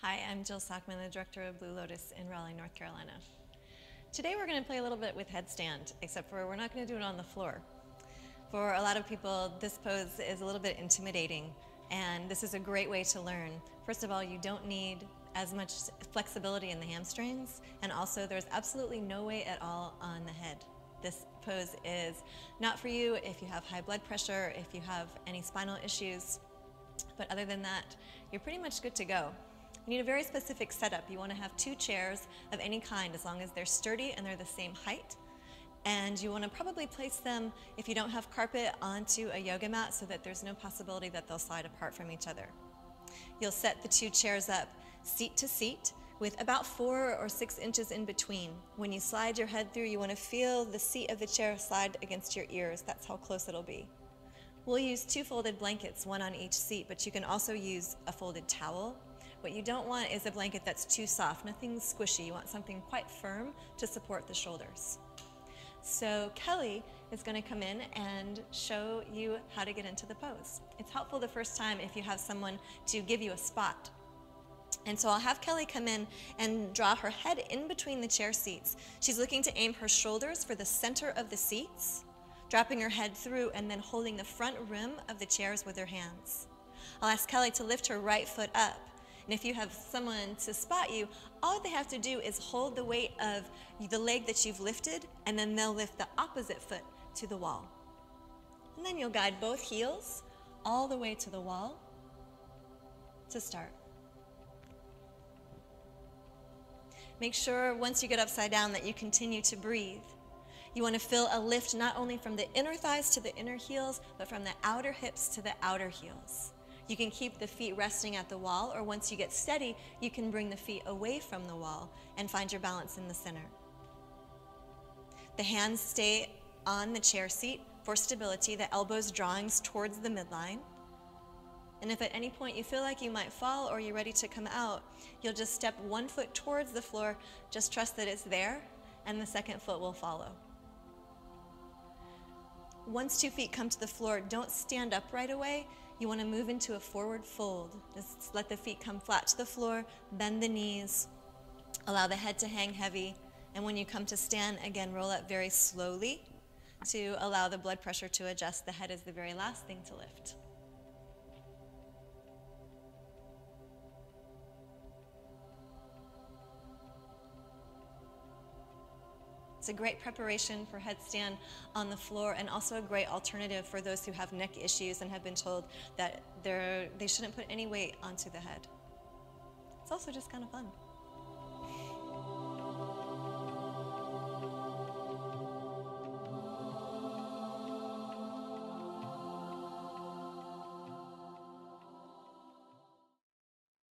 Hi, I'm Jill Sockman, the director of Blue Lotus in Raleigh, North Carolina. Today we're going to play a little bit with headstand, except for we're not going to do it on the floor. For a lot of people, this pose is a little bit intimidating, and this is a great way to learn. First of all, you don't need as much flexibility in the hamstrings, and also there's absolutely no weight at all on the head. This pose is not for you if you have high blood pressure, if you have any spinal issues, but other than that, you're pretty much good to go. You need a very specific setup. You want to have 2 chairs of any kind as long as they're sturdy and they're the same height. And you want to probably place them, if you don't have carpet, onto a yoga mat so that there's no possibility that they'll slide apart from each other. You'll set the 2 chairs up seat to seat with about 4 or 6 inches in between. When you slide your head through, you want to feel the seat of the chair slide against your ears. That's how close it'll be. We'll use 2 folded blankets, 1 on each seat, but you can also use a folded towel. What you don't want is a blanket that's too soft, nothing squishy. You want something quite firm to support the shoulders. So Kelly is going to come in and show you how to get into the pose. It's helpful the first time if you have someone to give you a spot. And so I'll have Kelly come in and draw her head in between the chair seats. She's looking to aim her shoulders for the center of the seats, dropping her head through and then holding the front rim of the chairs with her hands. I'll ask Kelly to lift her right foot up. And if you have someone to spot you, all they have to do is hold the weight of the leg that you've lifted, and then they'll lift the opposite foot to the wall. And then you'll guide both heels all the way to the wall to start. Make sure once you get upside down that you continue to breathe. You want to feel a lift not only from the inner thighs to the inner heels, but from the outer hips to the outer heels. You can keep the feet resting at the wall, or once you get steady, you can bring the feet away from the wall and find your balance in the center. The hands stay on the chair seat for stability, the elbows drawing towards the midline. And if at any point you feel like you might fall or you're ready to come out, you'll just step 1 foot towards the floor, just trust that it's there, and the second foot will follow. Once 2 feet come to the floor, don't stand up right away. You want to move into a forward fold. Just let the feet come flat to the floor, bend the knees, allow the head to hang heavy, and when you come to stand, again, roll up very slowly to allow the blood pressure to adjust. The head is the very last thing to lift. It's a great preparation for headstand on the floor, and also a great alternative for those who have neck issues and have been told that they shouldn't put any weight onto the head. It's also just kind of fun.